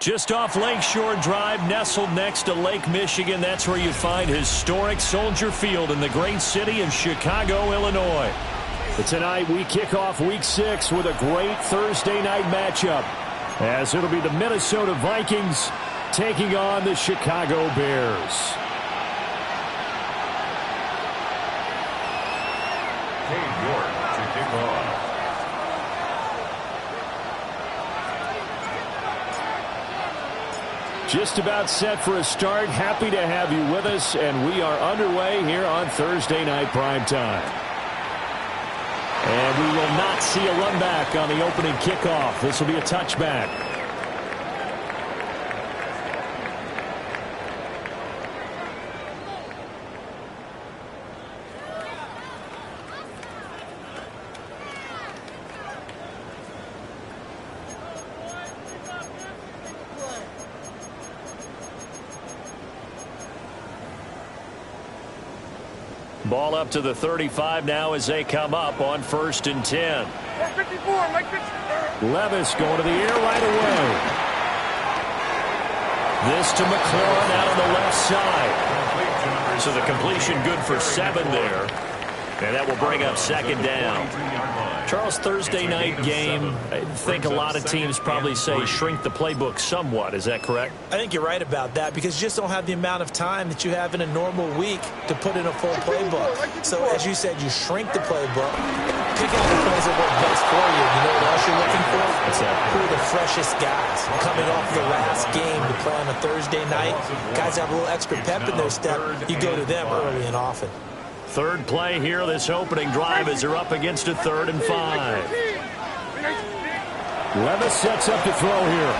Just off Lakeshore Drive, nestled next to Lake Michigan. That's where you find historic Soldier Field in the great city of Chicago, Illinois. But tonight we kick off Week 6 with a great Thursday night matchup, as it'll be the Minnesota Vikings taking on the Chicago Bears. York to kick off. Just about set for a start. Happy to have you with us, and we are underway here on Thursday Night Primetime. And we will not see a run back on the opening kickoff. This will be a touchback. Ball up to the 35 now as they come up on 1st and 10. Levis going to the air right away. This to McLaurin out on the left side. So the completion good for 7 there. And that will bring up 2nd down. Charles, Thursday night game, I think a lot of teams probably say shrink the playbook somewhat. Is that correct? I think you're right about that because you just don't have the amount of time that you have in a normal week to put in a full playbook. So, as you said, you shrink the playbook, pick out the plays that work best for you. You know what else you're looking for? What's that? Who are the freshest guys coming off the last game to play on a Thursday night? Guys have a little extra pep in their step. You go to them early and often. Third play here, this opening drive as they're up against a 3rd and 5. Levis sets up to throw here.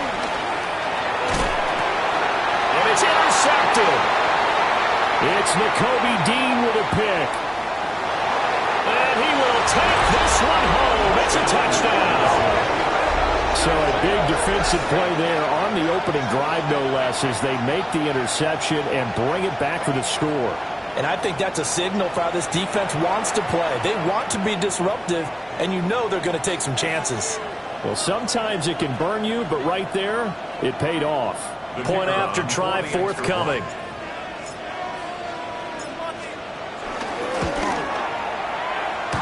And it's intercepted. It's Nakobe Dean with a pick. And he will take this one home. It's a touchdown. So a big defensive play there on the opening drive, no less, as they make the interception and bring it back for the score. And I think that's a signal for how this defense wants to play. They want to be disruptive, and you know they're going to take some chances. Well, sometimes it can burn you, but right there, it paid off. Point after try forthcoming.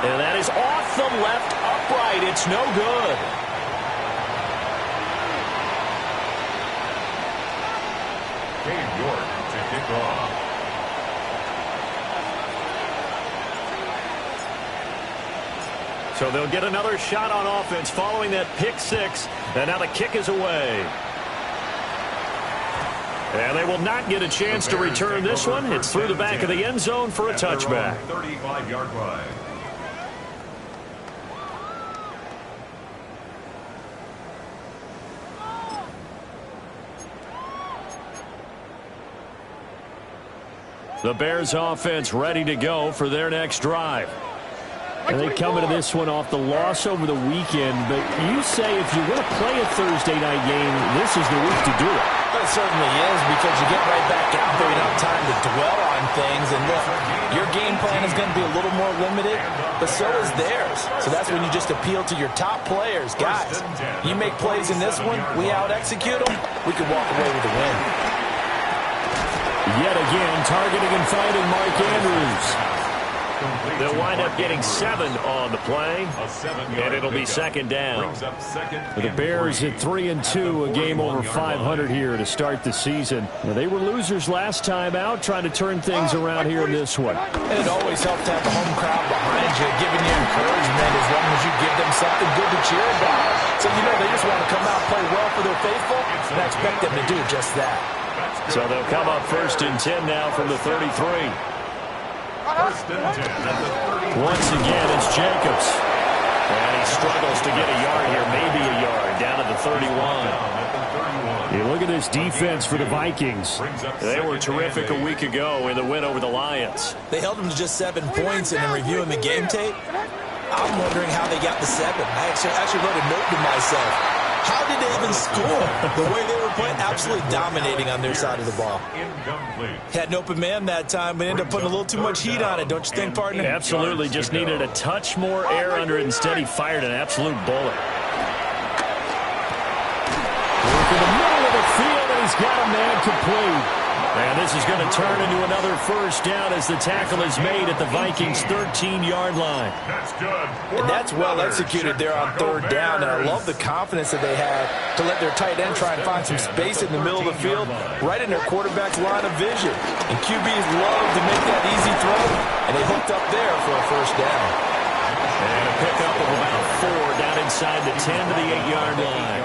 And that is off the left upright. It's no good. York to kick off. So they'll get another shot on offense following that pick 6. And now the kick is away. And they will not get a chance to return this one. It's through the back of the end zone for a touchback. 35-yard line. The Bears offense ready to go for their next drive. And they come into this one off the loss over the weekend. But you say if you're going to play a Thursday night game, this is the week to do it. It certainly is because you get right back out there. You don't have time to dwell on things. And look, your game plan is going to be a little more limited, but so is theirs. So that's when you just appeal to your top players. Guys, you make plays in this one, we out-execute them, we can walk away with a win. Yet again, targeting and finding Mark Andrews. They'll wind up getting 7 on the play, and it'll be 2nd down. The Bears at 3-2, a game over 500 here to start the season. Now, they were losers last time out, trying to turn things around here in this one. And it always helps to have the home crowd behind you, giving you encouragement as long as you give them something good to cheer about. So, you know, they just want to come out and play well for their faithful, and I expect them to do just that. So they'll come up 1st and 10 now from the 33. First and 10 at the 30. Once again, it's Jacobs. And he struggles to get a yard here, maybe a yard, down at the 31. You look at this defense for the Vikings. They were terrific a week ago in the win over the Lions. They held them to just 7 points, and in reviewing the game tape, I'm wondering how they got the 7. I actually wrote a note to myself. How did they even score? The way they were playing, absolutely dominating on their side of the ball. Had an open man that time, but ended up putting a little too much heat on it, don't you think, partner? Absolutely. Just needed a touch more air under it. Instead, he fired an absolute bullet. Into the middle of the he's got a man complete. And this is going to turn into another first down as the tackle is made at the Vikings' 13-yard line. That's good. And that's well executed there on third down. And I love the confidence that they had to let their tight end try and find some space in the middle of the field, right in their quarterback's line of vision. And QBs love to make that easy throw, and they hooked up there for a first down. And a pickup of about 4 down inside the 10 to the 8-yard line.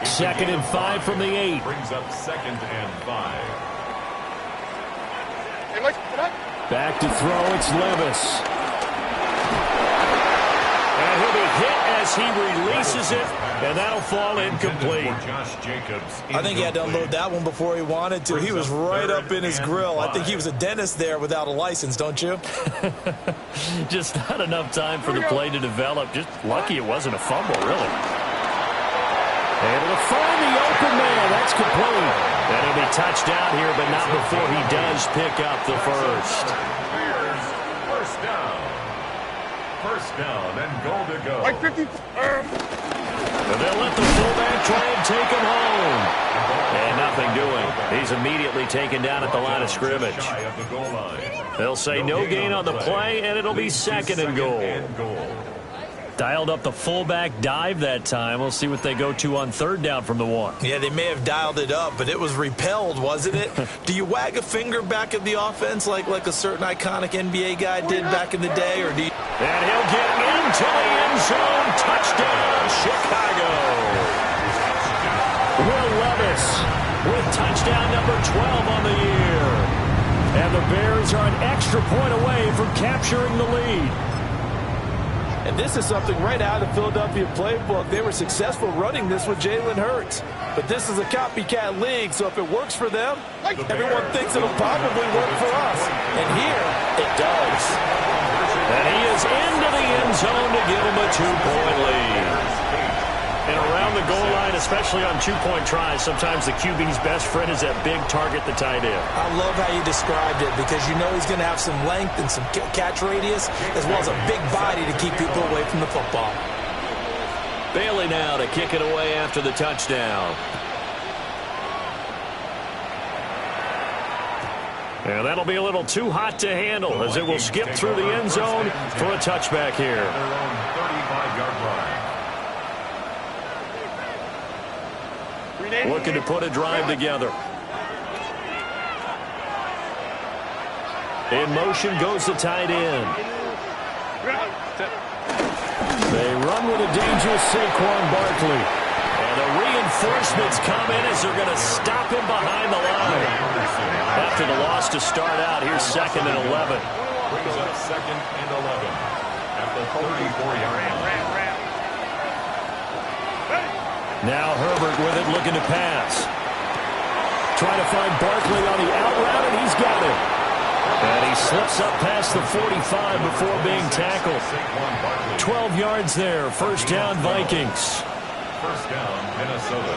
2nd and 5 from the 8. Brings up 2nd and 5. Back to throw, it's Levis. And he'll be hit as he releases it, and that'll fall incomplete. I think he had to unload that one before he wanted to. He was right up in his grill. I think he was a dentist there without a license, don't you? Just not enough time for the play to develop. Just lucky it wasn't a fumble, really. Able to find the open man. That's complete. And he'll be touched down here, but not before he does pick up the first. Here's first down. First down and goal to go. And they'll let the fullback try and take him home. And nothing doing. He's immediately taken down at the line of scrimmage. They'll say no gain on the play, and it'll be 2nd and goal. Dialed up the fullback dive that time. We'll see what they go to on 3rd down from the 1. Yeah, they may have dialed it up, but it was repelled, wasn't it? Do you wag a finger back at the offense like a certain iconic NBA guy did back in the day? Or do you... And he'll get into the end zone. Touchdown, Chicago. Will Levis with touchdown number 12 on the year. And the Bears are an extra point away from capturing the lead. And this is something right out of the Philadelphia playbook. They were successful running this with Jalen Hurts. But this is a copycat league, so if it works for them, everyone thinks it'll probably work for us. And here, it does. And he is into the end zone to give him a 2-point lead. And around the goal line, especially on 2-point tries, sometimes the QB's best friend is that big target, the tight end. I love how you described it because you know he's going to have some length and some catch radius as well as a big body to keep people away from the football. Bailey now to kick it away after the touchdown. And that'll be a little too hot to handle as it will skip through the end zone for a touchback here. 35-yard line. Looking to put a drive together. In motion goes the tight end. They run with a dangerous Saquon Barkley. And the reinforcements come in as they're going to stop him behind the line. After the loss to start out, here's 2nd and 11. Brings up 2nd and 11 at the 34-yard line. Now Herbert with it, looking to pass. Trying to find Barkley on the out route, and he's got it. And he slips up past the 45 before being tackled. 12 yards there. First down, Vikings. First down, Minnesota.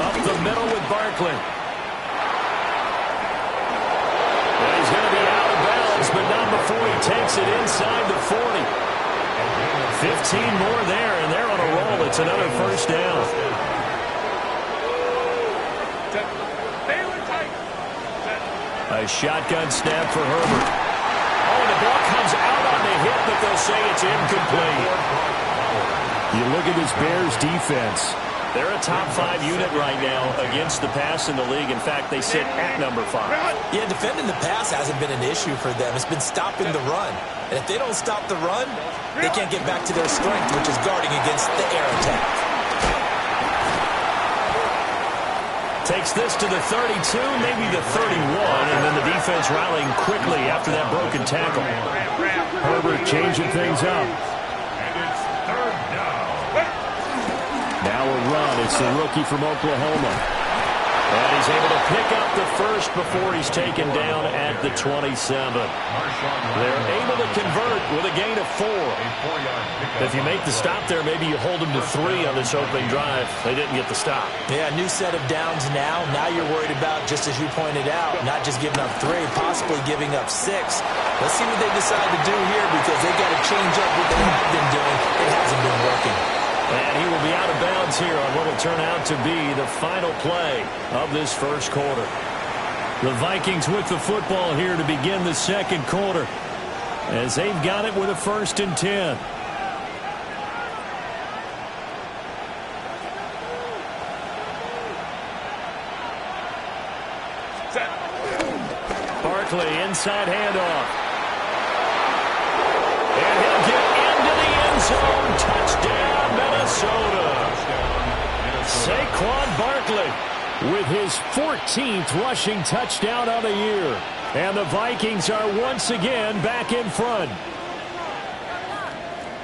Up the middle with Barkley. And he's going to be out of bounds, but not before he takes it inside the 40. 15 more there, and they're on a roll. It's another first down. A shotgun snap for Herbert. Oh, and the ball comes out on the hit, but they'll say it's incomplete. You look at this Bears defense. They're a top 5 unit right now against the pass in the league. In fact, they sit at number 5. Yeah, defending the pass hasn't been an issue for them. It's been stopping the run. And if they don't stop the run, they can't get back to their strength, which is guarding against the air attack. Takes this to the 32, maybe the 31, and then the defense rallying quickly after that broken tackle. Herbert changing things up. And it's 3rd down. Now a run. It's the rookie from Oklahoma. And he's able to pick up the first before he's taken down at the 27. They're able to convert with a gain of 4. If you make the stop there, maybe you hold them to 3 on this opening drive. They didn't get the stop. Yeah, new set of downs now. Now you're worried about, just as you pointed out, not just giving up 3, possibly giving up 6. Let's see what they decide to do here because they've got to change up what they have been doing. It hasn't been working. And he will be out of bounds here on what will turn out to be the final play of this first quarter. The Vikings with the football here to begin the second quarter, as they've got it with a 1st and 10. Barkley, inside handoff. And he'll get into the end zone. Touchdown, Minnesota. Saquon Barkley with his 14th rushing touchdown of the year. And the Vikings are once again back in front.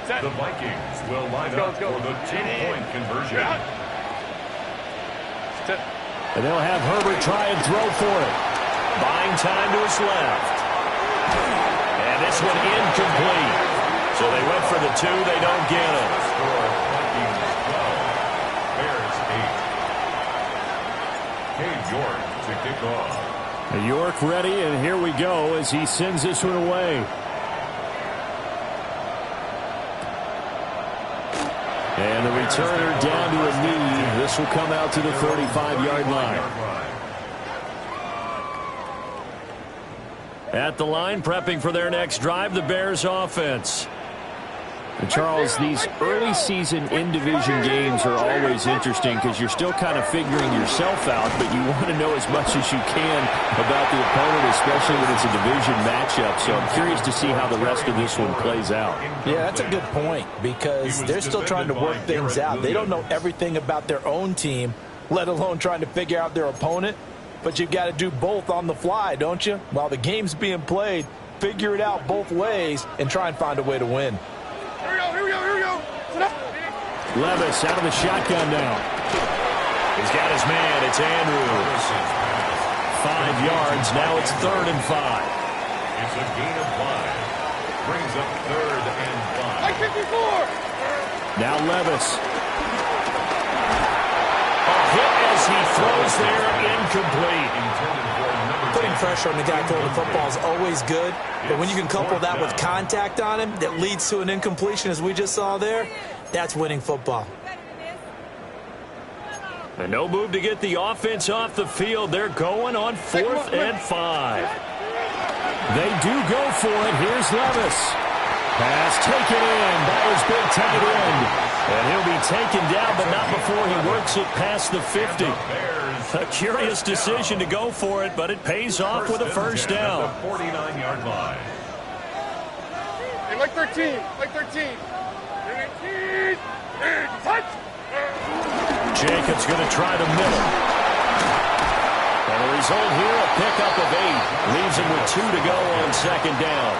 The Vikings will line up for the 2-point conversion. And they'll have Herbert try and throw for it. Buying time to his left. And this one incomplete. So they went for the 2. They don't get it. Score Vikings 12. Bears 8. Cade York to kick off. York ready, and here we go as he sends this one away. And the returner down to a knee. This will come out to the 35-yard line. At the line, prepping for their next drive, the Bears offense. And Charles, these early season in-division games are always interesting because you're still kind of figuring yourself out, but you want to know as much as you can about the opponent, especially when it's a division matchup. So I'm curious to see how the rest of this one plays out. Yeah, that's a good point because they're still trying to work things out. They don't know everything about their own team, let alone trying to figure out their opponent. But you've got to do both on the fly, don't you? While the game's being played, figure it out both ways and try and find a way to win. Here we go. Levis out of the shotgun now. He's got his man. It's Andrews. 5 yards. Now it's 3rd and 5. It's a gain of 5. Brings up 3rd and 5. Like 54. Now Levis. A hit as he throws there. Incomplete. Putting pressure on the guy throwing the football is always good, but when you can couple that with contact on him that leads to an incompletion, as we just saw there, that's winning football. And no move to get the offense off the field. They're going on 4th and 5. They do go for it. Here's Levis. Pass taken in by his big tight end. And he'll be taken down, but not before he works it past the 50. A curious decision to go for it, but it pays off with a 1st down. 49-yard line. Hey, like 13. Touch. Jacobs going to try the middle. And the result here, a pickup of 8. Leaves him with 2 to go on 2nd down.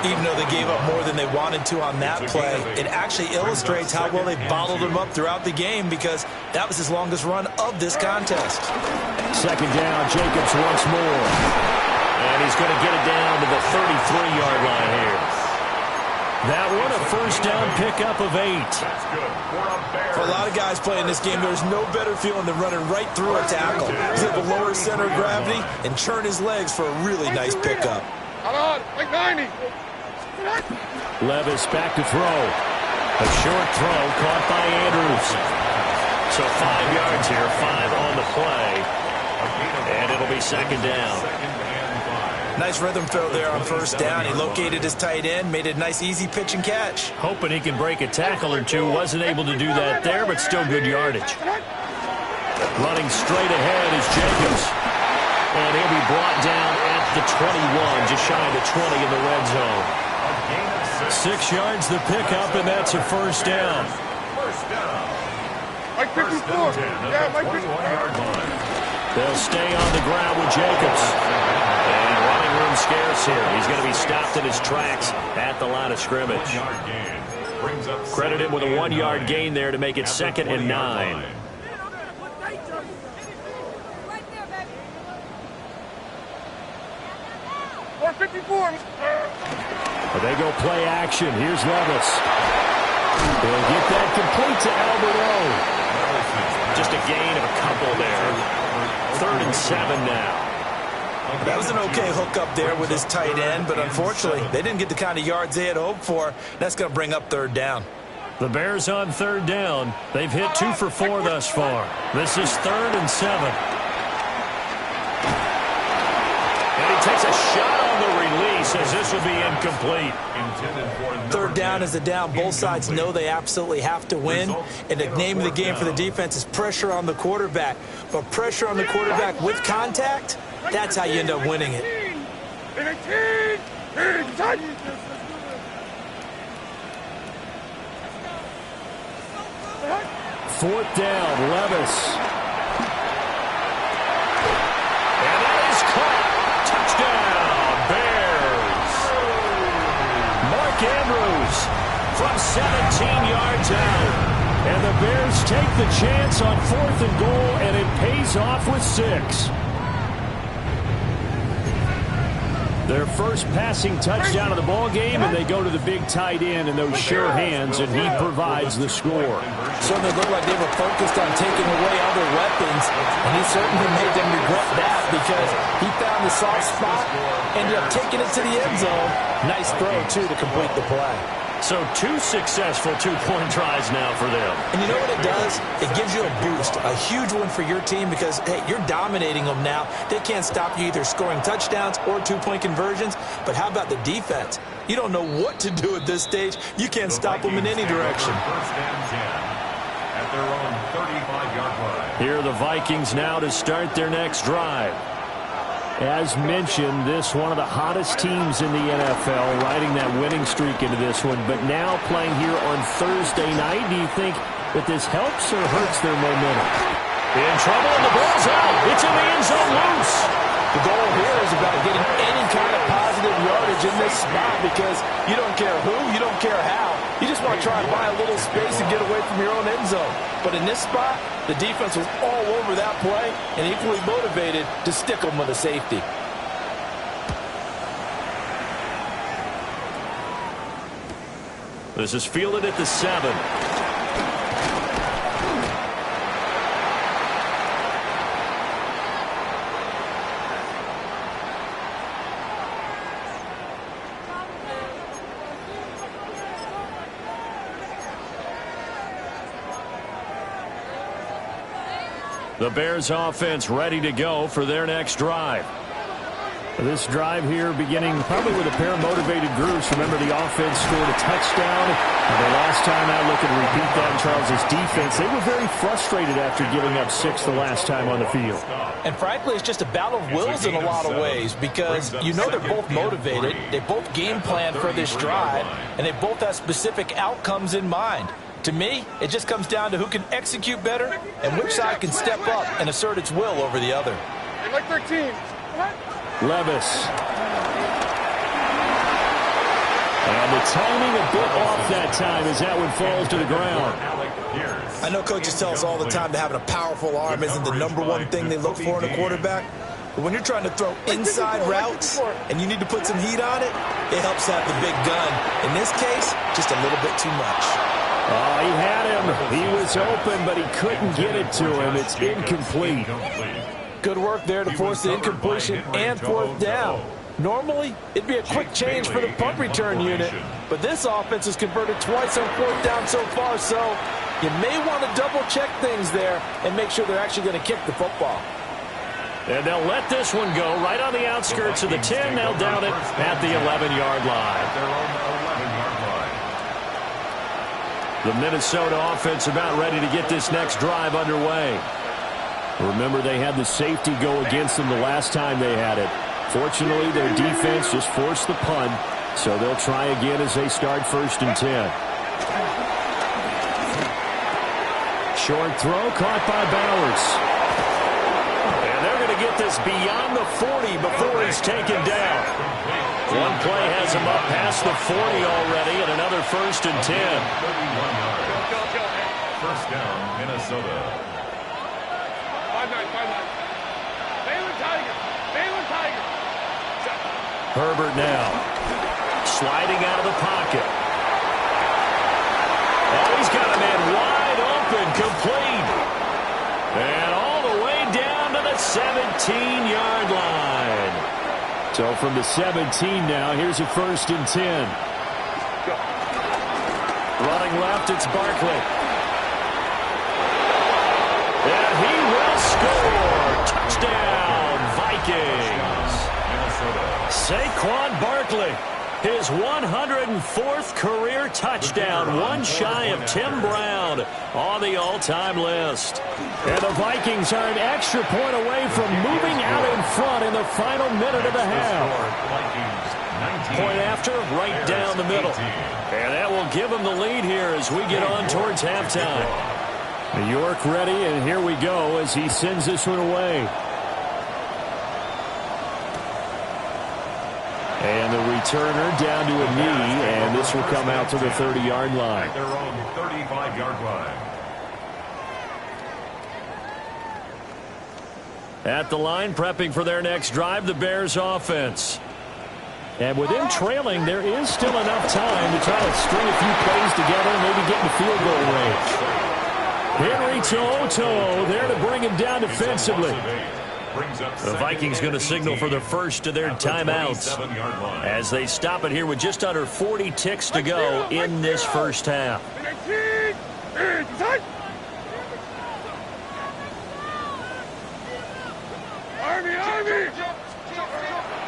Even though they gave up more than they wanted to on that play, it actually illustrates how well they bottled him up throughout the game because that was his longest run of this contest. 2nd down, Jacobs once more. And he's going to get it down to the 33-yard line here. That one, a 1st down pickup of 8. For a lot of guys playing this game, there's no better feeling than running right through a tackle. He's able to lower his center of gravity and churn his legs for a really nice pickup. Like 90. Levis back to throw. A short throw caught by Andrews. So 5 yards here, 5 on the play. And it'll be 2nd down. Nice rhythm throw there on 1st down. He located his tight end, made a nice easy pitch and catch. Hoping he can break a tackle or two. Wasn't able to do that there, but still good yardage. Running straight ahead is Jacobs. And he'll be brought down at the 21, just shy of the 20 in the red zone. 6 yards the pickup, and that's a 1st down. Like 54. Yeah, like 54. They'll stay on the ground with Jacobs. And running room scarce here. He's going to be stopped in his tracks at the line of scrimmage. Credit him with a 1-yard gain there to make it 2nd and 9. They go play action. Here's Levis. They'll get that complete to Alberto. Just a gain of a couple there. 3rd and 7 now. That was an okay hookup there with his tight end, but unfortunately, they didn't get the kind of yards they had hoped for. That's going to bring up 3rd down. The Bears on 3rd down. They've hit 2 for 4 thus far. This is 3rd and 7. And he takes a shot on the release as this will be incomplete. 3rd down is the down. Both sides know they absolutely have to win. And the name of the game for the defense is pressure on the quarterback. But pressure on the quarterback with contact, that's how you end up winning it. 4th down, Levis. And that is caught. Touchdown, Bears. Mark Andrews from 17 yards out. And the Bears take the chance on 4th and goal, and it pays off with 6. Their first passing touchdown of the ball game, and they go to the big tight end in those sure hands, and he provides the score. Certainly looked like they were focused on taking away other weapons, and he certainly made them regret that because he found the soft spot, ended up taking it to the end zone. Nice throw, too, to complete the play. So 2 successful 2-point tries now for them. And you know what it does? It gives you a boost, a huge one for your team because, hey, you're dominating them now. They can't stop you either scoring touchdowns or 2-point conversions. But how about the defense? You don't know what to do at this stage. You can't stop them in any direction. First and 10 at their own 35-yard line. Here are the Vikings now to start their next drive. As mentioned, this one of the hottest teams in the NFL, riding that winning streak into this one, but now playing here on Thursday night. Do you think that this helps or hurts their momentum? In trouble, and the ball's out. It's in the end zone loose. The goal here is about getting any kind of positive yardage in this spot because you don't care who, you don't care how. You just want to try and buy a little space and get away from your own end zone. But in this spot, the defense was all over that play and equally motivated to stick them with a safety. This is fielded at the 7. The Bears offense ready to go for their next drive. This drive here beginning probably with a pair of motivated groups. Remember, the offense scored a touchdown. And the last time out, looking to repeat that in Charles' defense, they were very frustrated after giving up 6 the last time on the field. And frankly, it's just a battle of wills in a lot of ways because you know they're both motivated. They both game plan for this drive, and they both have specific outcomes in mind. To me, it just comes down to who can execute better and which side can step up and assert its will over the other. Like 13. Levis. And the timing a bit off that time as that one falls to the ground. I know coaches tell us all the time that having a powerful arm isn't the #1 thing they look for in a quarterback. But when you're trying to throw inside routes and you need to put some heat on it, it helps have the big gun. In this case, just a little bit too much. Oh, he had him. He was open, but he couldn't get it to him. It's incomplete. Good work there to force the incompletion and 4th down. Normally, it'd be a quick change for the punt return unit, but this offense has converted twice on 4th down so far, so you may want to double-check things there and make sure they're actually going to kick the football. And they'll let this one go right on the outskirts of the 10. They'll down it at the 11-yard line. The Minnesota offense about ready to get this next drive underway. Remember, they had the safety go against them the last time they had it. Fortunately, their defense just forced the punt, so they'll try again as they start 1st and 10. Short throw caught by Bowers. And they're going to get this beyond the 40 before he's taken down. One play has him up past the 40 already, and another 1st and 10. 1st down, Minnesota. 5-9. Baylor Tiger. Herbert now. Sliding out of the pocket. Oh, he's got a man wide open, complete. And all the way down to the 17-yard line. So from the 17 now, here's a 1st and 10. Running left, it's Barkley. And he will score. Touchdown, Vikings. Saquon Barkley, his 104th career touchdown, one shy of Tim Brown on the all-time list. And the Vikings are an extra point away from moving out in front in the final minute of the half. Point after, right down the middle. And that will give them the lead here as we get on towards halftime. New York ready, and here we go as he sends this one away. And the returner down to a knee, and this will come out to the 30-yard line. At their own 35-yard line. At the line, prepping for their next drive, the Bears offense. And with them trailing, there is still enough time to try to string a few plays together and maybe get in the field goal range. Henry To'oTo'o there to bring him down defensively. The Vikings going to signal for the first of their timeouts as they stop it here with just under 40 ticks to go in this first half.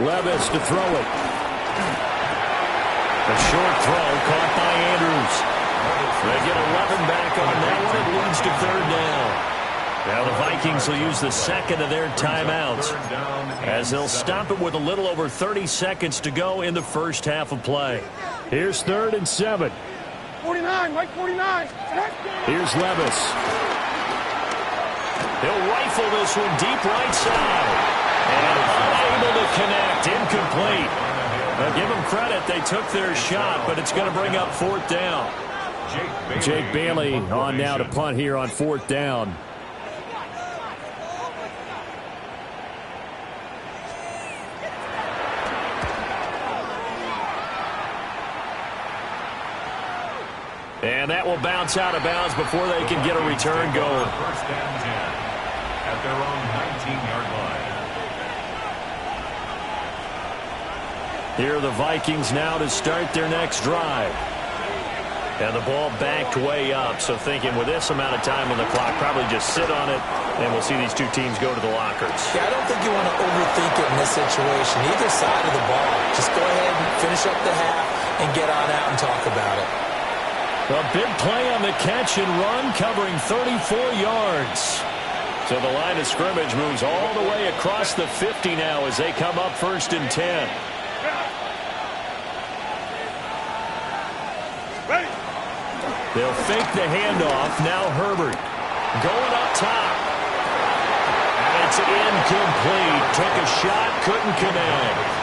Levis to throw it. A short throw caught by Andrews. They get 11 back on that one. It leads to third down. Now the Vikings will use the second of their timeouts as they'll stop it with a little over 30 seconds to go in the first half of play. Here's 3rd and 7. 49, Mike 49. Here's Levis. He'll rifle this one deep right side. And unable to connect. Incomplete. Now give them credit. They took their shot, but it's going to bring up 4th down. Jake Bailey on now to punt here on 4th down. And that will bounce out of bounds before they can get a return going. First and 10 at their own 19-yard line. Here are the Vikings now to start their next drive. And the ball backed way up, so thinking with this amount of time on the clock, probably just sit on it, and we'll see these two teams go to the lockers. Yeah, I don't think you want to overthink it in this situation. Either side of the ball. Just go ahead and finish up the half and get on out and talk about it. A big play on the catch and run, covering 34 yards. So the line of scrimmage moves all the way across the 50 now as they come up 1st and 10. They'll fake the handoff. Now Herbert going up top. And it's incomplete. Took a shot, couldn't connect.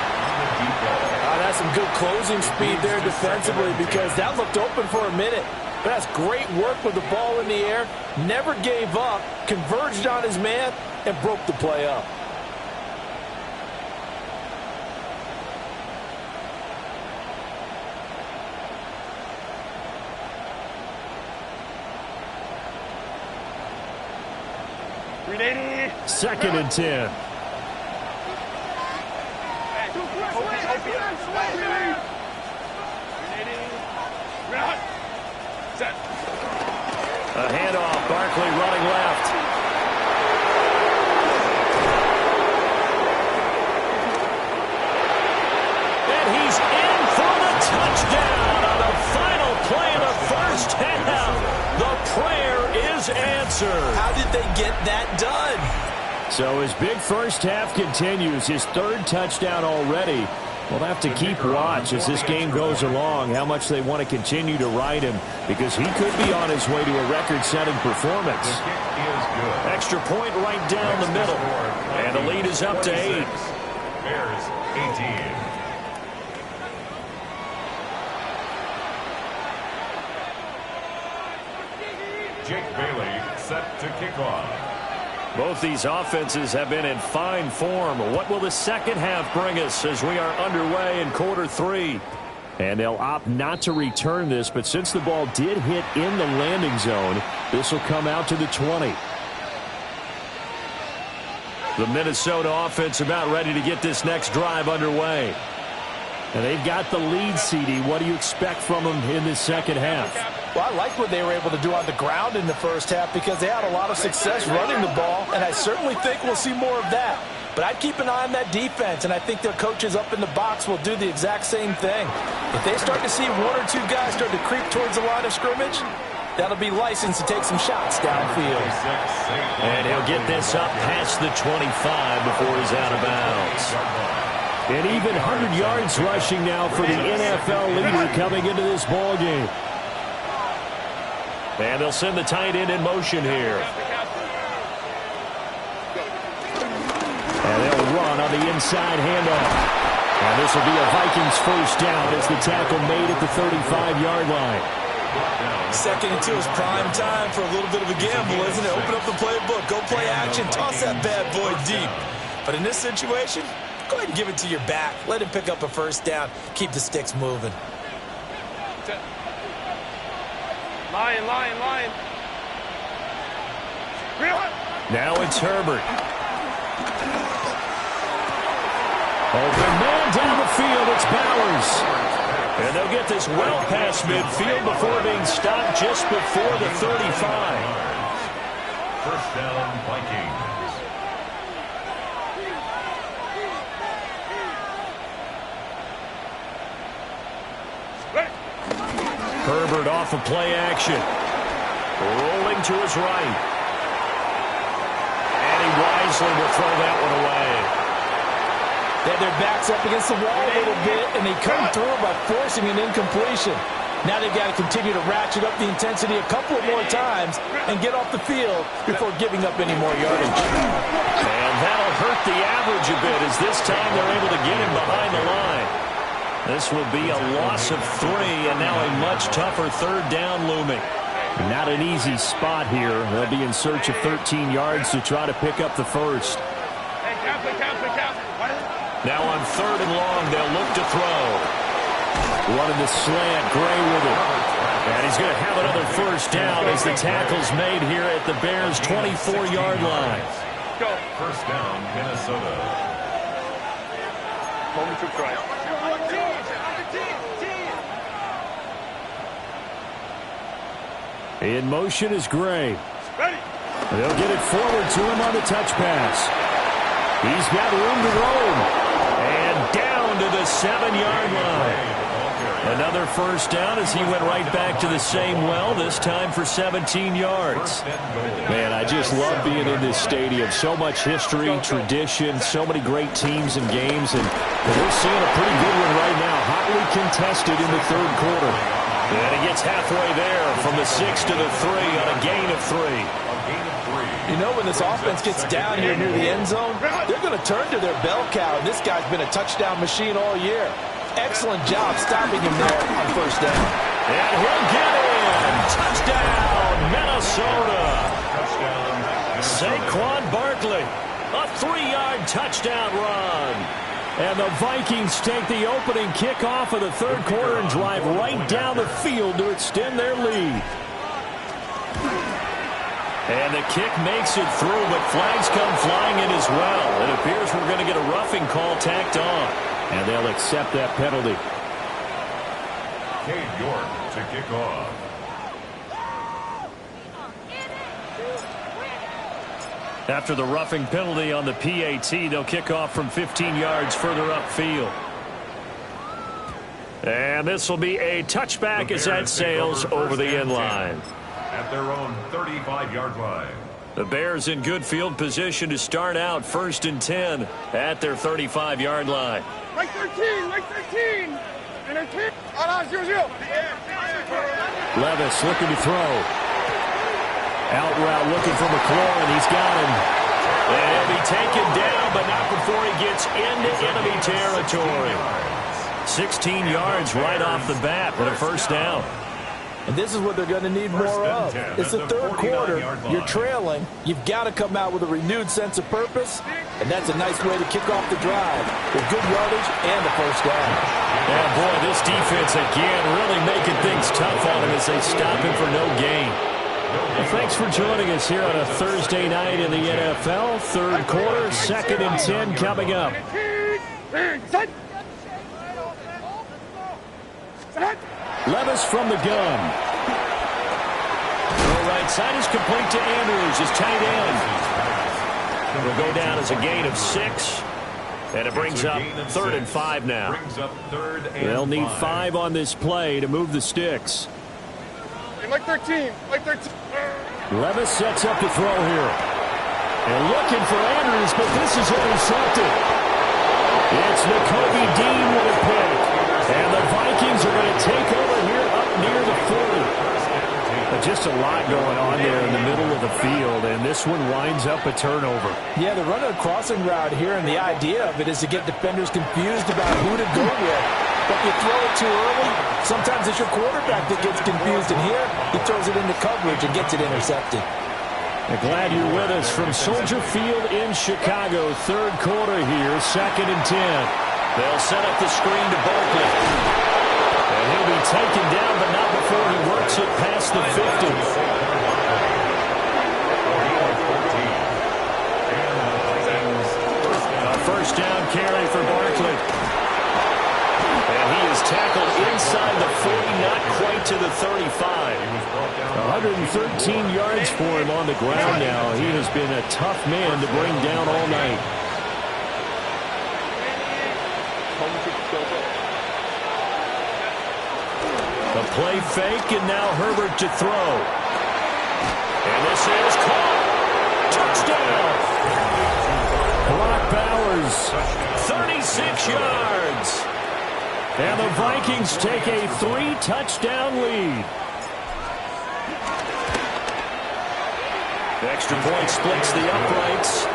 That's some good closing speed there defensively because that looked open for a minute. But that's great work with the ball in the air. Never gave up, converged on his man, and broke the play up. Second and 10. A handoff, Barkley running left. And he's in for the touchdown on the final play of the first half. The prayer is answered. How did they get that done? So his big first half continues, his 3rd touchdown already. We'll have to keep watch as this game goes along, how much they want to continue to ride him, because he could be on his way to a record-setting performance. Extra point right down the middle, and the lead is up to 8. Bears 18. Jake Bailey set to kick off. Both these offenses have been in fine form. What will the second half bring us as we are underway in quarter 3? And they'll opt not to return this, but since the ball did hit in the landing zone, this will come out to the 20. The Minnesota offense about ready to get this next drive underway. And they've got the lead, CD. What do you expect from them in this second half? Well, I like what they were able to do on the ground in the first half because they had a lot of success running the ball, and I certainly think we'll see more of that. But I'd keep an eye on that defense, and I think their coaches up in the box will do the exact same thing. If they start to see one or two guys start to creep towards the line of scrimmage, that'll be licensed to take some shots downfield. And he'll get this up past the 25 before he's out of bounds. And even 100 yards rushing now for the NFL leader coming into this ball game. And they'll send the tight end in motion here. And they'll run on the inside handoff. And this will be a Vikings first down as the tackle made at the 35-yard line. Second and 2 is prime time for a little bit of a gamble, isn't it? Open up the playbook, go play action, toss that bad boy deep. But in this situation, go ahead and give it to your back. Let him pick up a first down. Keep the sticks moving. Lion. Now it's Herbert. Open man down the field. It's Bowers. And they'll get this well past midfield before being stopped just before the 35. First down, Vikings. Herbert off of play action. Rolling to his right. And he wisely will throw that one away. They have their backs up against the wall a little bit, and they come through by forcing an incompletion. Now they've got to continue to ratchet up the intensity a couple of more times and get off the field before giving up any more yardage. And that'll hurt the average a bit as this time they're able to get him behind the line. This will be a loss of 3, and now a much tougher third down looming. Not an easy spot here. They'll be in search of 13 yards to try to pick up the first. Now on third and long, they'll look to throw. Running the slant, Gray with it. And he's going to have another first down as the tackle's made here at the Bears' 24-yard line. First down, Minnesota. Moment to try. In motion is Gray. They'll get it forward to him on the touch pass. He's got room to roam. And down to the 7-yard line. Another first down as he went right back to the same well, this time for 17 yards. Man, I just love being in this stadium. So much history, tradition, so many great teams and games. And we're seeing a pretty good one right now, hotly contested in the third quarter. And he gets halfway there from the 6 to the 3 on a gain of 3. You know, when this offense gets down here near the end zone, they're going to turn to their bell cow. And this guy's been a touchdown machine all year. Excellent job stopping him there on first down. And he'll get in. Touchdown, Minnesota. Saquon Barkley, a 3-yard touchdown run. And the Vikings take the opening kickoff of the third quarter and drive right down the field to extend their lead. And the kick makes it through, but flags come flying in as well. It appears we're going to get a roughing call tacked on. And they'll accept that penalty. Cade York to kick off. After the roughing penalty on the PAT, they'll kick off from 15 yards further upfield. And this will be a touchback as that sails over the end line. At their own 35-yard line. The Bears in good field position to start out first and 10 at their 35-yard line. Right 13, right 13. And a 10. 0-0. Levis looking to throw. Out route looking for McLaurin. He's got him. And he'll be taken down, but not before he gets into enemy territory. 16 yards right off the bat, but a first down. And this is what they're going to need more of. It's the third quarter. You're trailing. You've got to come out with a renewed sense of purpose, and that's a nice way to kick off the drive with good yardage and a first down. Yeah, boy, this defense again really making things tough on him as they stop him for no gain. Well, thanks for joining us here on a Thursday night in the NFL. Third quarter, 2nd and 10 coming up. Levis from the gun. Throw right side is complete to Andrews, his tight end. It'll go down as a gain of 6. And it brings up 3rd and 5 now. They'll need 5 on this play to move the sticks. Like 13. Like 13. Levis sets up to throw here. And looking for Andrews, but this is intercepted. It's Nakobe Dean with a pick. And the Vikings are going to take over here up near the 40. But just a lot going on there in the middle of the field, and this one winds up a turnover. Yeah, they're running a crossing route here, and the idea of it is to get defenders confused about who to go with. But you throw it too early, sometimes it's your quarterback that gets confused, and here he throws it into coverage and gets it intercepted. Glad you're with us from Soldier Field in Chicago. 3rd quarter here, 2nd and 10. They'll set up the screen to Barkley. And he'll be taken down, but not before he works it past the 50. A 1st down carry for Barkley. And he is tackled inside the 40, not quite to the 35. 113 yards for him on the ground now. He has been a tough man to bring down all night. The play fake, and now Herbert to throw. And this is caught. Touchdown. Brock Bowers, 36 yards. And the Vikings take a 3-touchdown lead. The extra point splits the uprights.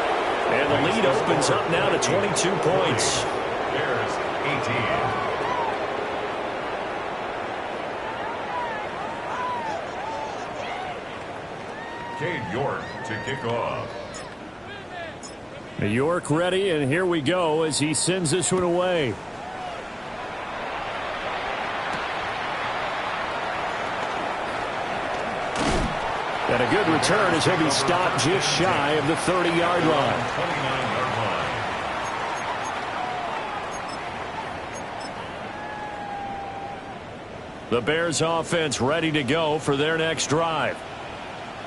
And the lead opens up now to 22 points. Bears 18. Cade York to kick off. York ready, and here we go as he sends this one away. And a good return as he'll be stopped just shy of the 30-yard line. 29-yard line. The Bears offense ready to go for their next drive.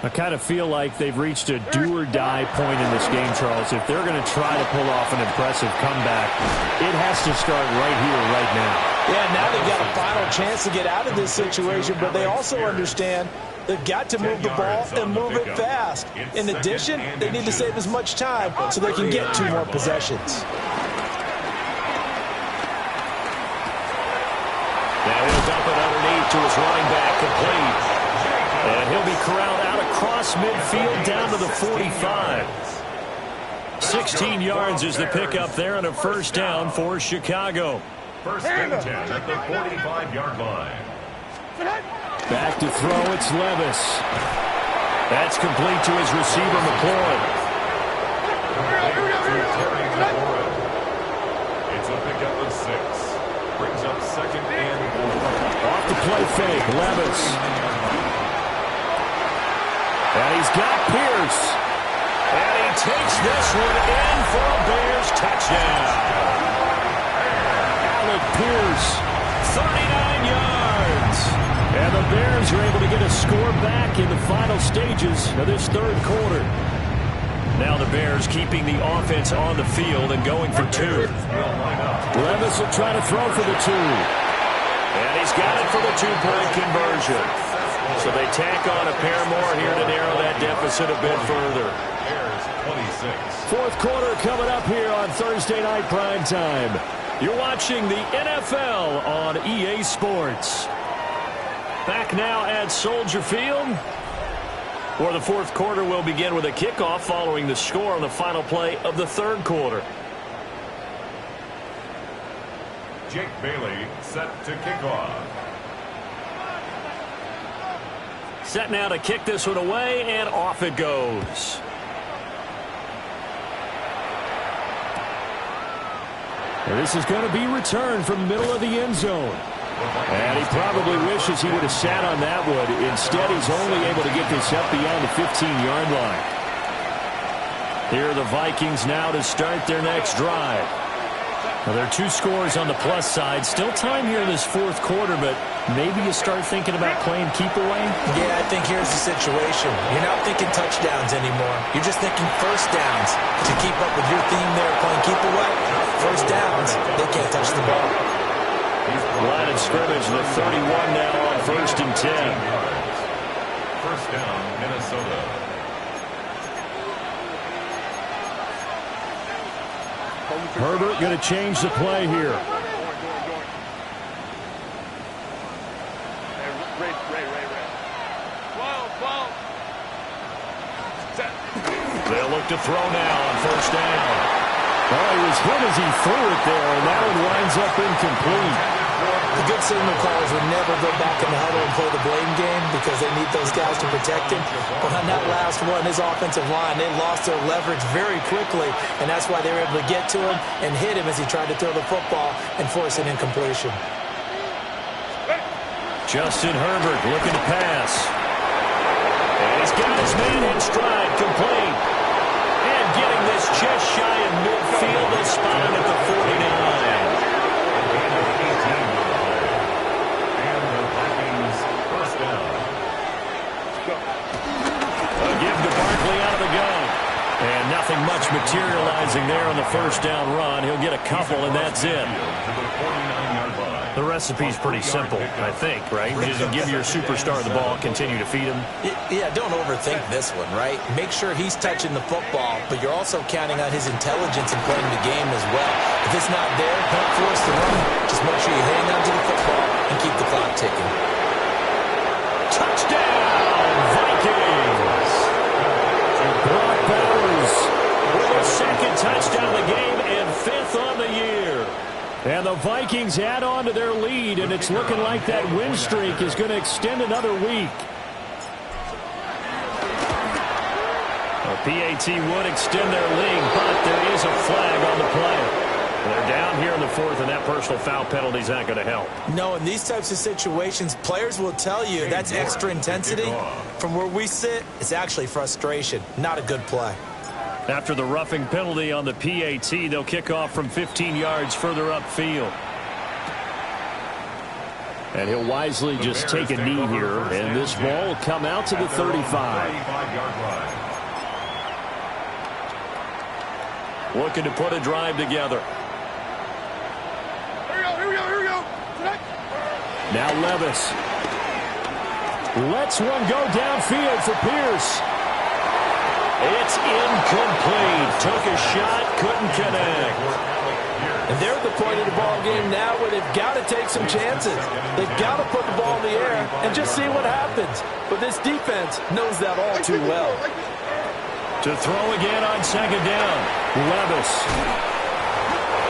I kind of feel like they've reached a do-or-die point in this game, Charles. If they're going to try to pull off an impressive comeback, it has to start right here, right now. Yeah, now they've got a final chance to get out of this situation, but they also understand they've got to move the ball and move it fast. In addition, they need to save as much time so they can get 2 more possessions. Now he'll dump it underneath to his running back, complete. And he'll be corralled out across midfield down to the 45. 16 yards is the pickup there and a 1st down for Chicago. 1st and 10 at the 45-yard line. Back to throw, it's Levis. That's complete to his receiver, McLaurin. It's a pickup of 6. Brings up 2nd and 4. Off the play fake, Levis. And he's got Pierce. And he takes this one in for a Bears touchdown. Alec Pierce, 39 yards. And the Bears are able to get a score back in the final stages of this 3rd quarter. Now the Bears keeping the offense on the field and going for 2. Levis will try to throw for the 2. And he's got it for the 2-point conversion. So they tack on a pair more here to narrow that deficit a bit further. Bears 26. 4th quarter coming up here on Thursday Night Prime Time. You're watching the NFL on EA Sports. Back now at Soldier Field, where the 4th quarter will begin with a kickoff following the score on the final play of the 3rd quarter. Jake Bailey set to kick off. Set now to kick this one away, and off it goes. And this is going to be returned from the middle of the end zone. And he probably wishes he would have sat on that one. Instead, he's only able to get this up beyond the 15-yard line. Here are the Vikings now to start their next drive. Well, there are 2 scores on the plus side. Still time here in this fourth quarter, but maybe you start thinking about playing keep away? Yeah, I think here's the situation. You're not thinking touchdowns anymore. You're just thinking first downs. To keep up with your theme there, playing keep away, first downs, they can't touch the ball. Line of scrimmage, the 31 now on 1st and 10. First down, Minnesota. Herbert going to change the play here. They'll look to throw now on 1st down. Oh, he was hit as he threw it there, and that one winds up incomplete. The good signal callers would never go back in the huddle and play the blame game because they need those guys to protect him. But on that last one, his offensive line, they lost their leverage very quickly, and that's why they were able to get to him and hit him as he tried to throw the football and force an incompletion. Justin Herbert looking to pass. And he's got his man in stride, complete. And getting this just shy of midfield, a spot at the 49. And the Vikings first down. A give to Barkley out of the gun. And nothing much materializing there on the 1st down run. He'll get a couple, and that's it. The recipe's pretty simple, I think, right? You just give your superstar the ball, continue to feed him. Yeah, don't overthink this one, right? Make sure he's touching the football, but you're also counting on his intelligence in playing the game as well. If it's not there, don't force the run. Just make sure you hang on to the football and keep the clock ticking. Touchdown, Vikings! Brock Bowers with a 2nd touchdown of the game and 5th on the year. And the Vikings add on to their lead, and it's looking like that win streak is going to extend another week. A PAT would extend their lead, but there is a flag on the play. They're down here in the 4th, and that personal foul penalty is not going to help. No, in these types of situations, players will tell you that's extra intensity. From where we sit, it's actually frustration, not a good play. After the roughing penalty on the PAT, they'll kick off from 15 yards further upfield. And he'll wisely just take a knee here, and this ball will come out to the 35. Looking to put a drive together. Here we go. Now Levis. Lets one go downfield for Pierce. It's incomplete. Took a shot, couldn't connect. And they're at the point of the ball game now where they've got to take some chances. They've got to put the ball in the air and just see what happens. But this defense knows that all too well. To throw again on 2nd down. Levis.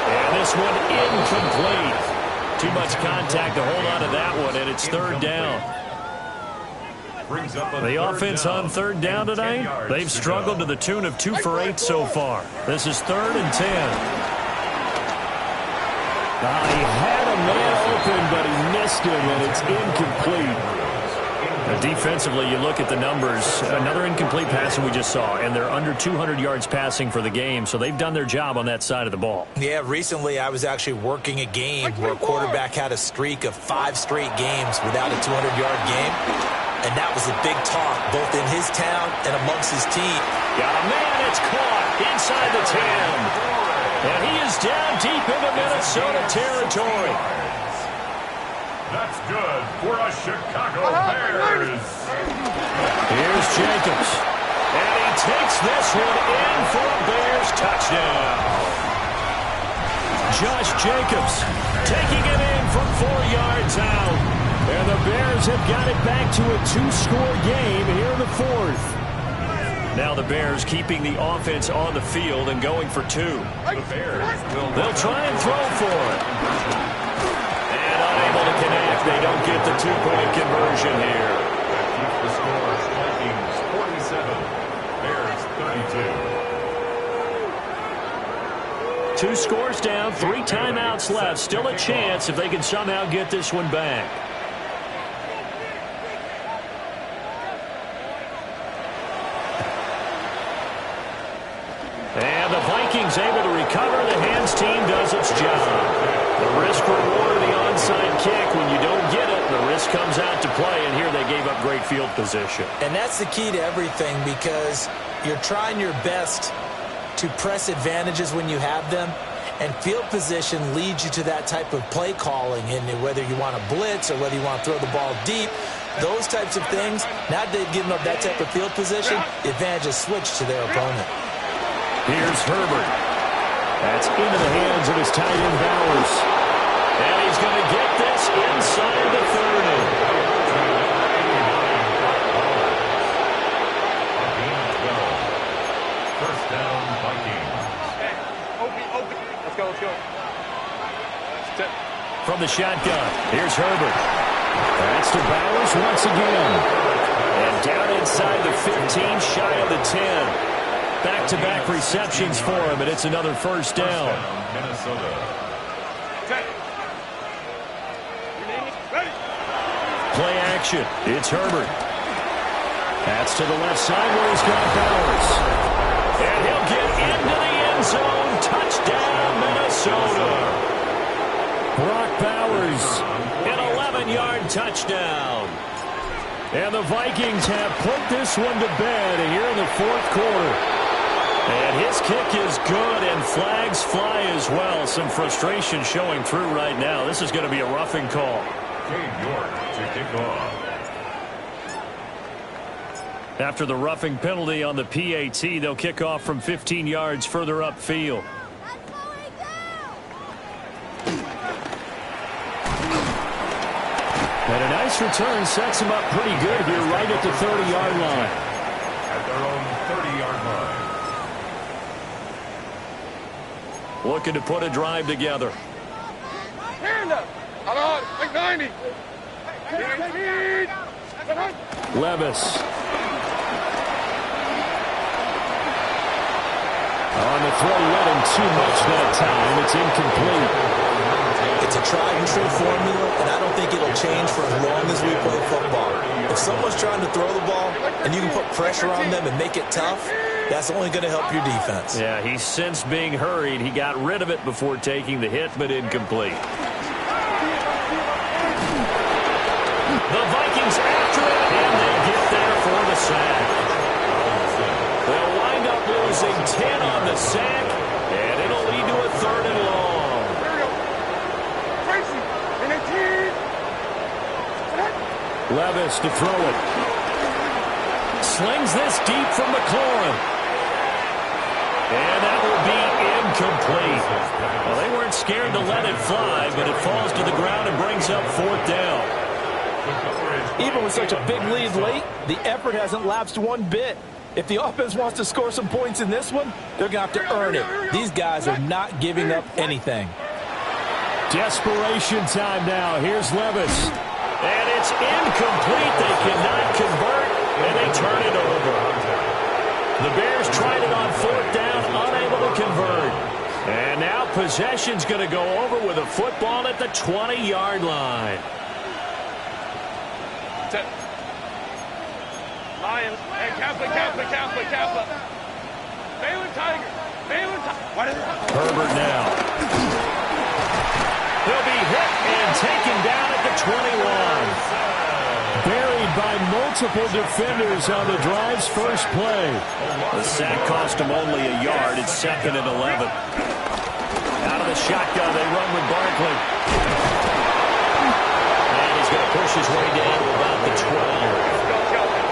And this one incomplete. Too much contact to hold on to that one, and it's 3rd down. The offense on 3rd down tonight, they've struggled to the tune of 2 for 8 so far. This is 3rd and 10. He had a man open, but he missed him, and it's incomplete. Defensively, you look at the numbers. Another incomplete pass that we just saw, and they're under 200 yards passing for the game, so they've done their job on that side of the ball. Yeah, recently I was actually working a game where a quarterback had a streak of 5 straight games without a 200-yard game. And that was a big talk, both in his town and amongst his team. Got a man, it's caught inside the 10. And he is down deep into Minnesota territory. That's good for a Chicago Bears. Here's Jacobs. And he takes this one in for a Bears touchdown. Josh Jacobs taking it in from 4 yards out. And the Bears have got it back to a 2-score game here in the 4th. Now the Bears keeping the offense on the field and going for 2. The Bears They'll try and throw for it. And unable to connect. They don't get the 2-point conversion here. The score, Vikings 47, Bears 32. 2 scores down, 3 timeouts left. Still a chance if they can somehow get this one back. And the Vikings able to recover. The hands team does its job. field position. And that's the key to everything, because you're trying your best to press advantages when you have them, and field position leads you to that type of play calling. And whether you want to blitz or whether you want to throw the ball deep, those types of things, now that they've given up that type of field position, the advantage is switched to their opponent. Here's Herbert. That's into the hands of his tight end, Bowers. And he's going to get this inside the 30. First down, Vikings. Let's go, let's go. From the shotgun, here's Herbert. That's to Bowers once again. And down inside the 15, shy of the 10. Back-to-back receptions for him, and it's another first down. Minnesota. Play action. It's Herbert. That's to the left side where he's got Bowers. And he'll get into the end zone. Touchdown, Minnesota. Brock Bowers, an 11-yard touchdown. And the Vikings have put this one to bed here in the fourth quarter. And his kick is good, and flags fly as well. Some frustration showing through right now. This is going to be a roughing call. Cade York to kick off. After the roughing penalty on the PAT, they'll kick off from 15 yards further upfield. And a nice return sets him up pretty good here right at the 30-yard line. At their own 30-yard line. Looking to put a drive together. Hand up. Hold on. Like 90. Levis. On the throw, letting too much that time. It's incomplete. It's a tried-and-true formula, and I don't think it'll change for as long as we play football. If someone's trying to throw the ball and you can put pressure on them and make it tough, that's only going to help your defense. Yeah, he's since being hurried. He got rid of it before taking the hit, but incomplete. The Vikings after it, and they get there for the sack. They'll wind up losing 10 on the sack, and it'll lead to a 3rd and long. Levis to throw it. Slings this deep from McLaurin. And that will be incomplete. Well, they weren't scared to let it fly, but it falls to the ground and brings up 4th down. Even with such a big lead late, the effort hasn't lapsed one bit. If the offense wants to score some points in this one, they're going to have to earn it. These guys are not giving up anything. Desperation time now. Here's Levis. And it's incomplete. They cannot convert, and they turn it over. The Bears tried it on 4th down, unable to convert. And now possession's going to go over with a football at the 20-yard line. Lions. Hey, Kappa. Balin Tiger. What is it? Herbert now. He'll be hit and taken down at the 21. Buried by multiple defenders on the drive's first play. The sack cost him only a yard. It's 2nd and 11. Out of the shotgun, they run with Barkley. And he's going to push his way down to about the 12.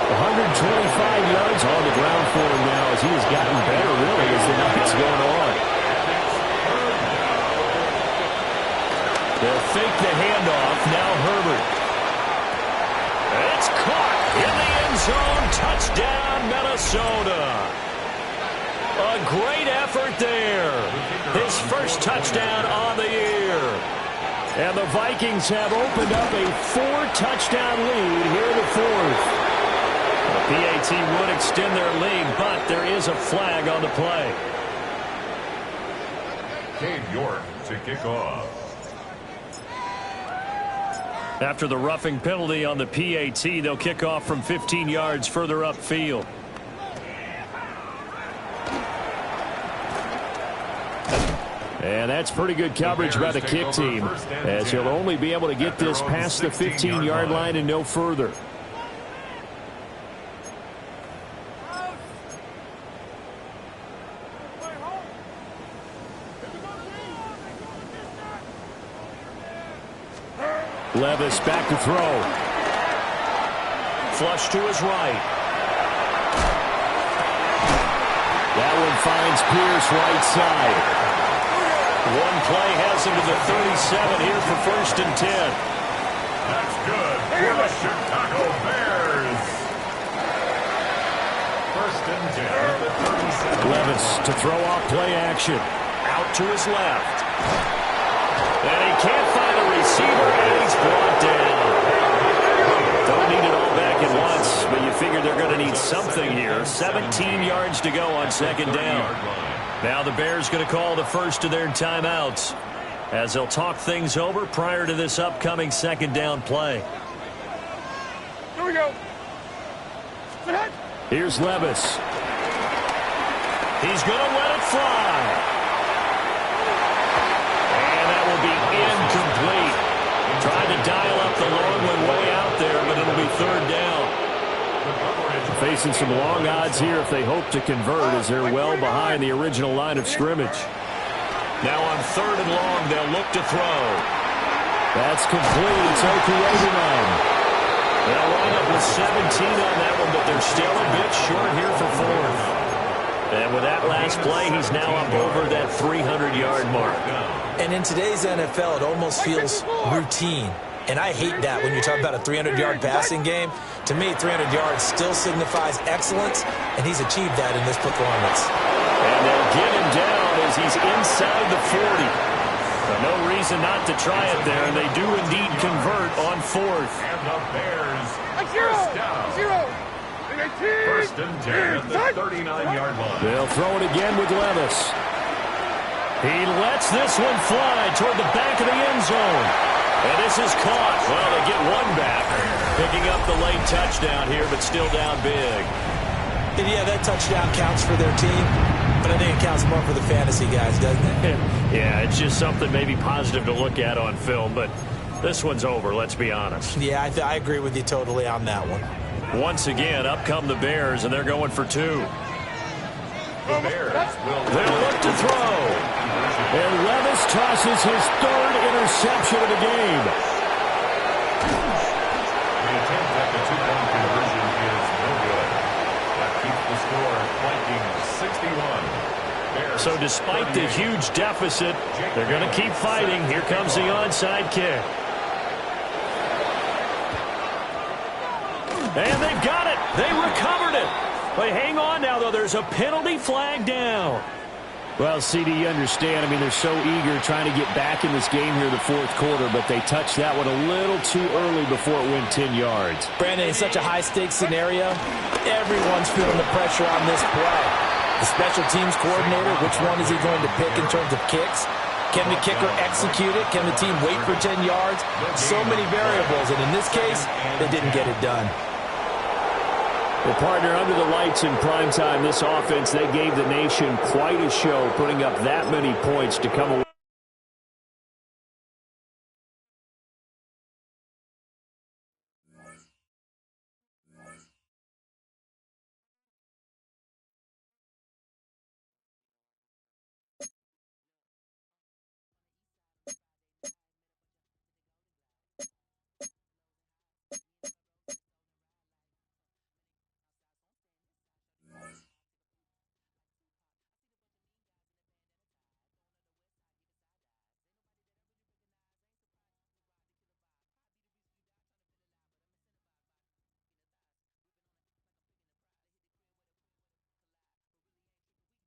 125 yards on the ground for him now as he has gotten better, really, as the night's going on. They'll fake the handoff. Now Herbert. It's caught in the end zone. Touchdown, Minnesota. A great effort there. His first touchdown on the year. And the Vikings have opened up a 4-touchdown lead here in the 4th. The PAT would extend their lead, but there is a flag on the play. Cade York to kick off. After the roughing penalty on the PAT, they'll kick off from 15 yards further upfield. And that's pretty good coverage by the kick team, as he'll only be able to get this past the 15-yard line and no further. Levis back to throw. Flush to his right. That one finds Pierce right side. One play has him to the 37 here for 1st and 10. That's good for the Chicago Bears. 1st and 10 at the 37. Levis to throw off play action. Out to his left. And he can't find a receiver, and he's brought down. Don't need it all back at once, but you figure they're going to need something here. 17 yards to go on 2nd down. Now the Bears going to call the first of their timeouts as they'll talk things over prior to this upcoming 2nd down play. Here we go. Here's Levis. He's going to let it fly. And that will be incomplete. Tried to dial up the long one way out there, but it'll be 3rd down. Facing some long odds here if they hope to convert as they're well behind the original line of scrimmage. Now on 3rd and long, they'll look to throw. That's complete. It's Okuyemen. They'll line up with 17 on that one, but they're still a bit short here for 4th. And with that last play, he's now up over that 300-yard mark. And in today's NFL, it almost feels routine. And I hate that when you talk about a 300-yard passing game. To me, 300 yards still signifies excellence, and he's achieved that in this performance. And they'll get him down as he's inside the 40. But no reason not to try it there, and they do indeed convert on 4th. And the Bears, Zero. 1st down. 1st and 10 at the 39-yard line. They'll throw it again with Levis. He lets this one fly toward the back of the end zone. And this is caught. Well, they get one back. Picking up the late touchdown here, but still down big. And yeah, that touchdown counts for their team, but I think it counts more for the fantasy guys, doesn't it? Yeah, it's just something maybe positive to look at on film, but this one's over, let's be honest. Yeah, I agree with you totally on that one. Once again, up come the Bears, and they're going for 2. The Bears will They'll look to throw. And Levis tosses his 3rd interception of the game. The attempt at the 2-point conversion is no good. That keeps the score Vikings 61. So despite the huge deficit, they're going to keep fighting. Here comes the onside kick. And they've got it. They recovered it. But hang on now, though. There's a penalty flag down. Well, CD, you understand. I mean, they're so eager trying to get back in this game here in the 4th quarter, but they touched that one a little too early before it went 10 yards. Brandon, in such a high-stakes scenario, everyone's feeling the pressure on this play. The special teams coordinator, which one is he going to pick in terms of kicks? Can the kicker execute it? Can the team wait for 10 yards? So many variables, and in this case, they didn't get it done. Well, partner, under the lights in primetime, this offense, they gave the nation quite a show, putting up that many points to come away.